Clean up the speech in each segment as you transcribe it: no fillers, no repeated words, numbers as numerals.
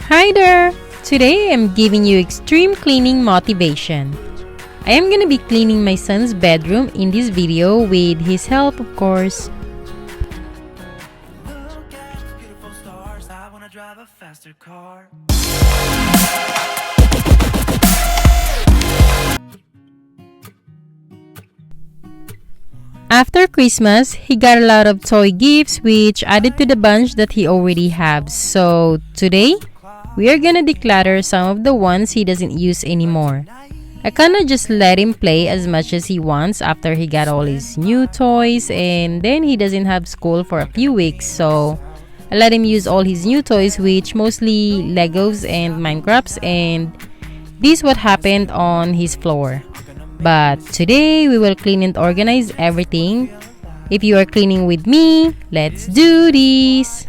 Hi there! Today I'm giving you extreme cleaning motivation. I am gonna be cleaning my son's bedroom in this video with his help, of course. After Christmas, he got a lot of toy gifts which added to the bunch that he already has. So today, we are gonna declutter some of the ones he doesn't use anymore. I kinda just let him play as much as he wants after he got all his new toys, and then he doesn't have school for a few weeks, so I let him use all his new toys, which mostly Legos and Minecrafts, and this what happened on his floor. But today we will clean and organize everything. If you are cleaning with me, let's do this!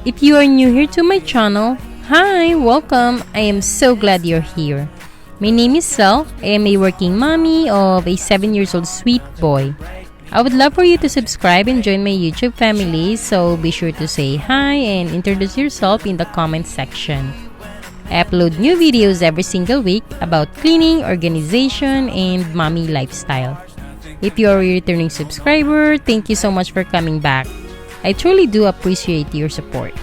If you are new here to my channel, hi, welcome! I am so glad you're here. My name is Selle. I am a working mommy of a 7-year-old sweet boy. I would love for you to subscribe and join my YouTube family, so be sure to say hi and introduce yourself in the comment section. I upload new videos every single week about cleaning, organization, and mommy lifestyle. If you are a returning subscriber, thank you so much for coming back. I truly do appreciate your support.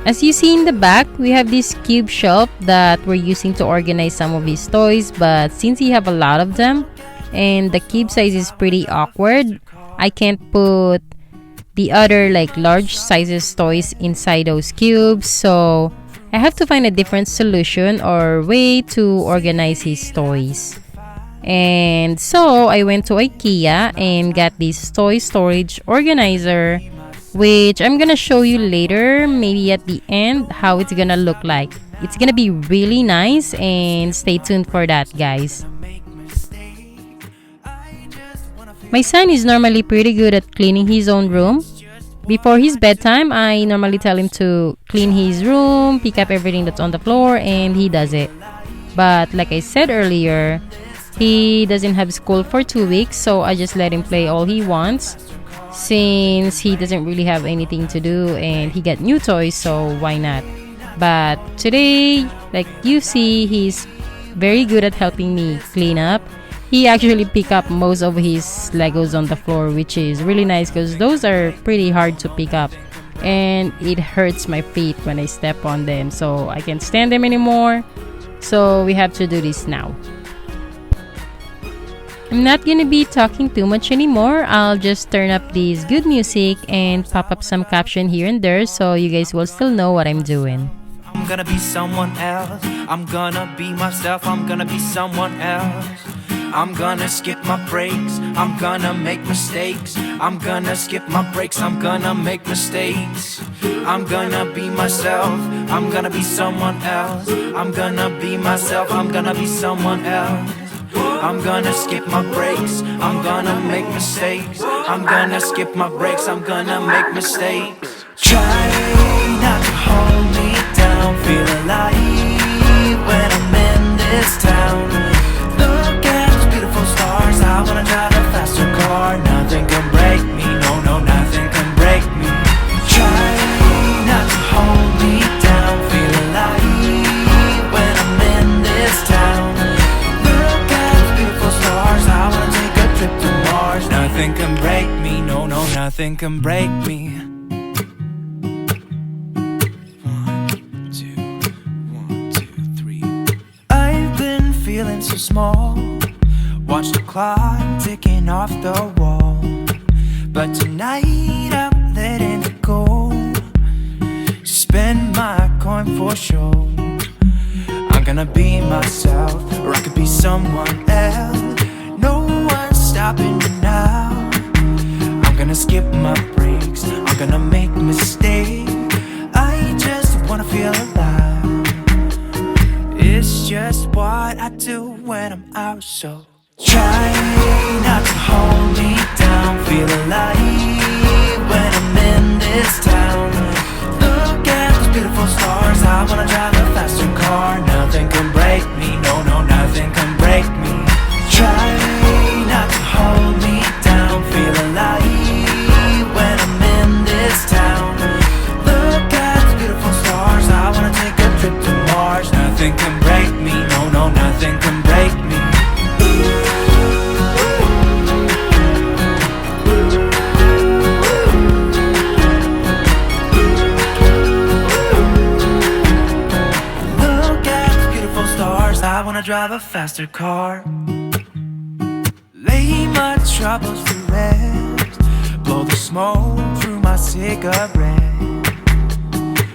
As you see in the back, we have this cube shelf that we're using to organize some of his toys, but since he have a lot of them and the cube size is pretty awkward, I can't put the other large sizes toys inside those cubes, so I have to find a different solution or way to organize his toys. And so I went to IKEA and got this toy storage organizer, which I'm gonna show you later, maybe at the end, how it's gonna look like. It's gonna be really nice, and stay tuned for that, guys. My son is normally pretty good at cleaning his own room. Before his bedtime, I normally tell him to clean his room, pick up everything that's on the floor, and he does it. But like I said earlier, he doesn't have school for 2 weeks, so I just let him play all he wants since he doesn't really have anything to do and he got new toys, so why not? But today, like you see, he's very good at helping me clean up. He actually picked up most of his Legos on the floor, which is really nice because those are pretty hard to pick up and it hurts my feet when I step on them, so I can't stand them anymore. So we have to do this now. I'm not gonna be talking too much anymore. I'll just turn up this good music and pop up some caption here and there so you guys will still know what I'm doing. I'm gonna be someone else. I'm gonna be myself. I'm gonna be someone else. I'm gonna skip my breaks. I'm gonna make mistakes. I'm gonna skip my breaks. I'm gonna make mistakes. I'm gonna be myself. I'm gonna be someone else. I'm gonna be myself. I'm gonna be someone else. I'm gonna skip my breaks. I'm gonna make mistakes. I'm gonna skip my breaks. I'm gonna make mistakes. Try not to hold me down. Feel alive when I'm in this town. Look at those beautiful stars. I wanna drive a faster car. Nothing can break me. No, no, nothing can break me. Try not to hold me down. Feel alive when I'm in this town. Look at those beautiful stars. I wanna take a trip to Mars. Nothing can break me. No, no, nothing can break me. Feeling so small. Watch the clock ticking off the wall. But tonight I'm letting it go. Spend my coin for sure. I'm gonna be myself, or I could be someone else. No one's stopping me now. I'm gonna skip my breaks. I'm gonna make mistakes. I just wanna feel alive. It's just what I do when I'm out, so try not to hold me down. Feel alive when I'm in this town. Look at those beautiful stars. I wanna drive a faster car. Nothing can break me. No, no, nothing can break me. Try not to hold me down. Feel alive when I'm in drive a faster car. Lay my troubles to rest, blow the smoke through my cigarette.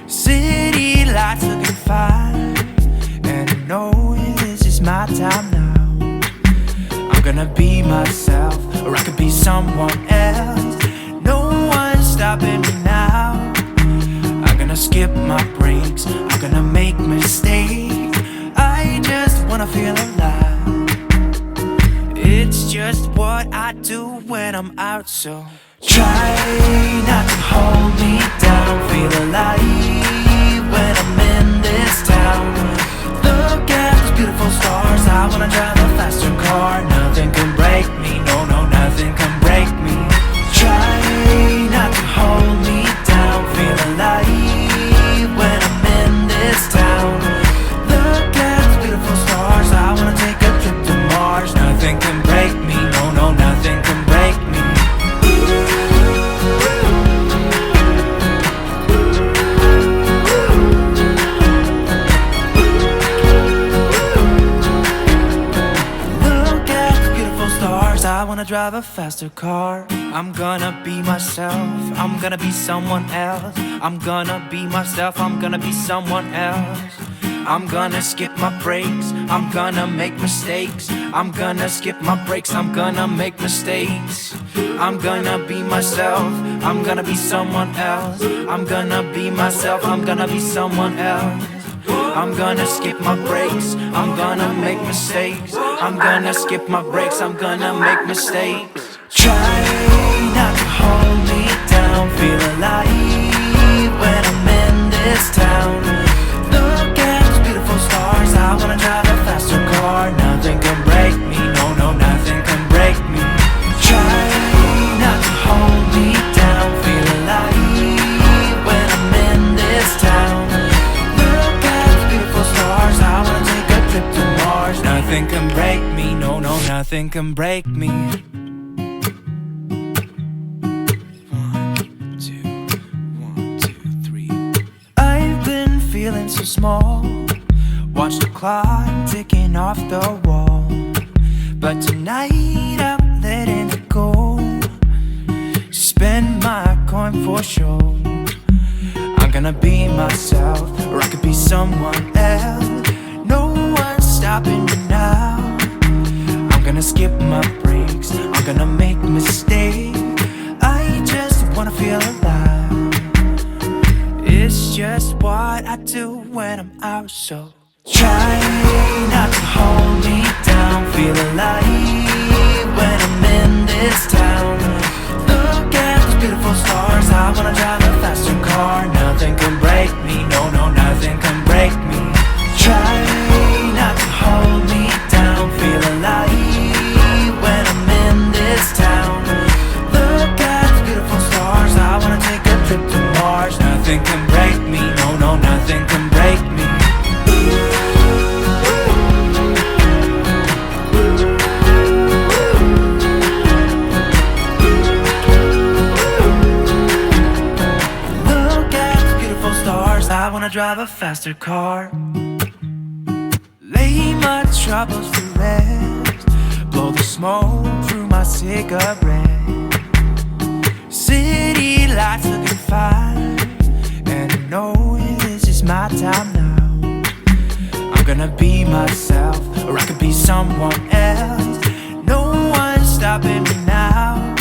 City lights looking fine, and I know this is my time now. I'm gonna be myself, or I could be someone else. No one's stopping me now. I'm gonna skip my breaks, I'm gonna make mistakes. I just wanna feel alive. It's just what I do when I'm out, so try not to hold me down. Feel alive when I'm in this town. Look at those beautiful stars. I wanna drive a faster car. Nothing can break me, no, no, nothing can break me. Try not to hold me down. Feel alive when I'm in this town. Look at those beautiful stars. I wanna take a trip to Mars. Nothing can break me, no, no, nothing can break me. I wanna drive a faster car. I'm gonna be myself, I'm gonna be someone else. I'm gonna be myself, I'm gonna be someone else. I'm gonna skip my breaks, I'm gonna make mistakes. I'm gonna skip my breaks, I'm gonna make mistakes. I'm gonna be myself, I'm gonna be someone else. I'm gonna be myself, I'm gonna be someone else. I'm gonna skip my breaks, I'm gonna make mistakes. I'm gonna skip my breaks, I'm gonna make mistakes. Try not to hold me down. Feel alive when I'm in this town. Look at those beautiful stars. I wanna drive a faster car. Nothing can break me, no, no, nothing can break me. Try not to hold me down. Feel alive when I'm in this town. I wanna take a trip to Mars. Nothing can break me, no, no, nothing can break me. 1, 2, 1, 2, 3. I've been feeling so small. Watch the clock ticking off the wall. But tonight I'm letting it go. Spend my coin for sure. I'm gonna be myself, or I could be someone else. No one's stopping me now. I'm gonna skip my breaks, I'm gonna make mistakes. I just wanna feel alive. It's just what I do when I'm out, so try not to hold me down. Feel alive when I'm in this town. Look at those beautiful stars. I wanna drive a faster car. Nothing can break me, no, no, nothing can break me. Try not to hold me down. Feel alive when I'm in this town. Look at those beautiful stars. I wanna take a trip to Mars. Nothing can break me, no, no, nothing can break me. I wanna drive a faster car. Lay my troubles to rest, blow the smoke through my cigarette. City lights looking fine, and I know this is my time now. I'm gonna be myself, or I could be someone else. No one's stopping me now.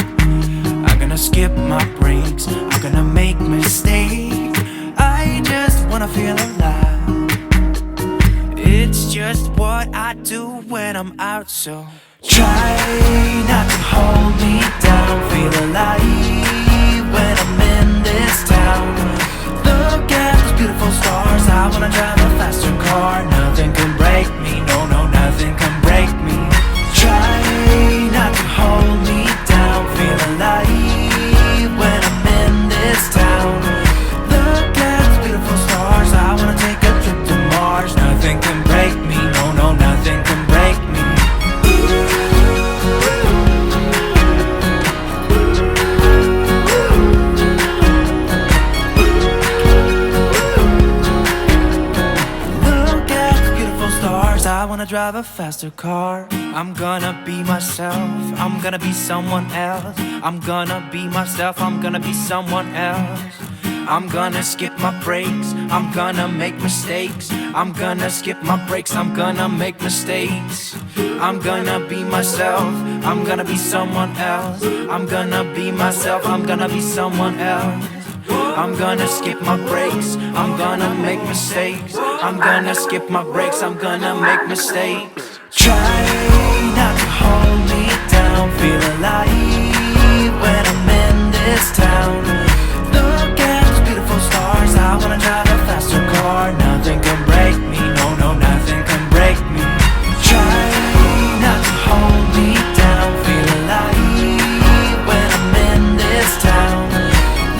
I'm gonna skip my breaks, I'm gonna make mistakes. I just wanna feel alive. It's just what I do when I'm out, so try not to hold me down. Feel alive when I'm in this town. Look at those beautiful stars. I wanna drive a faster car. Nothing can break me, no, no, nothing can break me. Try not to hold me down. Feel alive when I'm in this town. Look at those beautiful stars. I wanna take a trip to Mars. Nothing can break me, no, no, nothing can break me. drive a faster car. I'm gonna be myself, I'm gonna be someone else. I'm gonna be myself, I'm gonna be someone else. I'm gonna skip my breaks, I'm gonna make mistakes. I'm gonna skip my breaks, I'm gonna make mistakes. I'm gonna be myself, I'm gonna be someone else. I'm gonna be myself, I'm gonna be someone else. I'm gonna skip my breaks, I'm gonna make mistakes. I'm gonna skip my breaks, I'm gonna make mistakes. Try not to hold me down, feel alive when I'm in this town. Look at those beautiful stars, I wanna drive a faster car. Nothing can break me, no, no, nothing can break me. Try not to hold me down, feel alive when I'm in this town.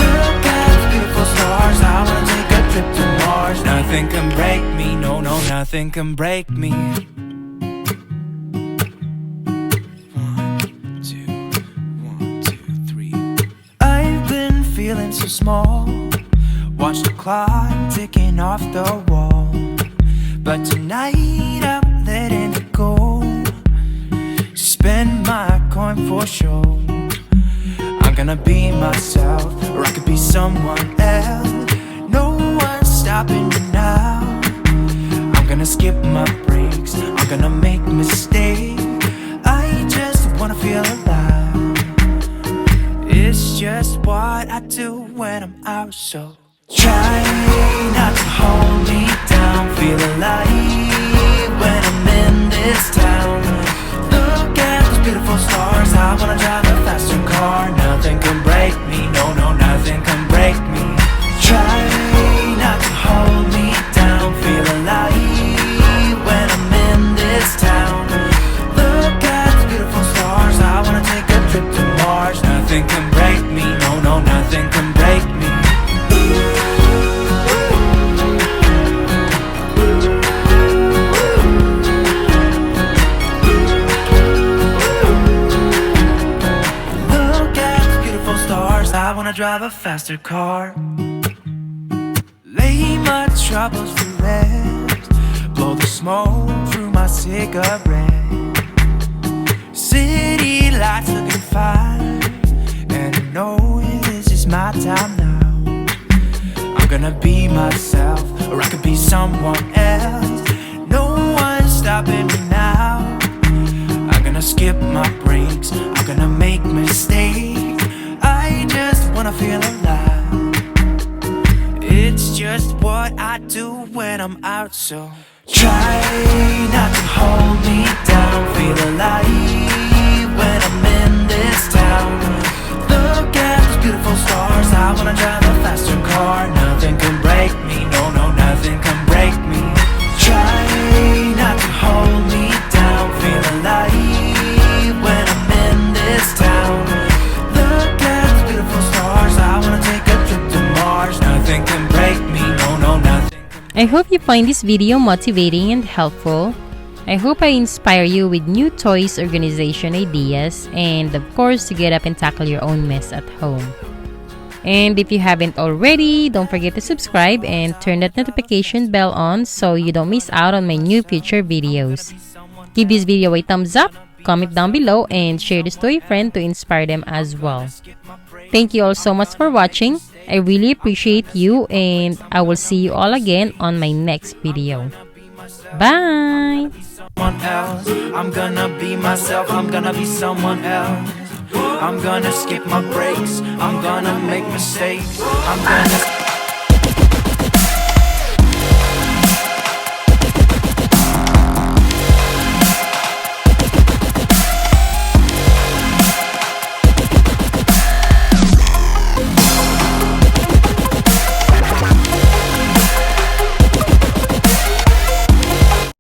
Look at those beautiful stars, I wanna take a trip to Mars. Nothing can break me, no, no, nothing can break me. Feeling so small, watch the clock ticking off the wall. But tonight I'm letting it go. Spend my coin for sure. I'm gonna be myself, or I could be someone else. No one's stopping me now. I'm gonna skip my breaks, I'm gonna make mistakes. I just wanna feel alive. It's just what I do when I'm out, so try not to hold me down, feel alive when I'm in this town. Look at those beautiful stars, I wanna drive a faster car. Nothing can break me, no, no, nothing can break me. Try not to hold me down, feel alive when I'm in this town. Look at those beautiful stars, I wanna take a trip to Mars. Nothing can break me, no, no, nothing can break me. Look at the beautiful stars, I wanna drive a faster car. Lay my troubles to rest, blow the smoke through my cigarette. City lights looking fine, and I know this is my time now. I'm gonna be myself, or I could be someone else. No one's stopping me now. I'm gonna skip my breaks, I'm gonna make mistakes. I just wanna feel alive. It's just what I do when I'm out, so try not to hold me down, feel alive when I'm in this town. Look at those beautiful stars, I wanna drive a faster car. Nothing can break me, no, no, nothing can break me. Try not to hold me down, feel alive when I'm in this town. Look at those beautiful stars, I wanna take a trip to Mars. Nothing can break me, no, no, nothing. I hope you find this video motivating and helpful. I hope I inspire you with new toys organization ideas, and of course to get up and tackle your own mess at home. And if you haven't already, don't forget to subscribe and turn that notification bell on so you don't miss out on my new future videos. Give this video a thumbs up, comment down below, and share this to a friend to inspire them as well. Thank you all so much for watching. I really appreciate you, and I will see you all again on my next video. Bye! I'm gonna be myself, I'm gonna be someone else. I'm gonna skip my breaks, I'm gonna make mistakes. I'm gonna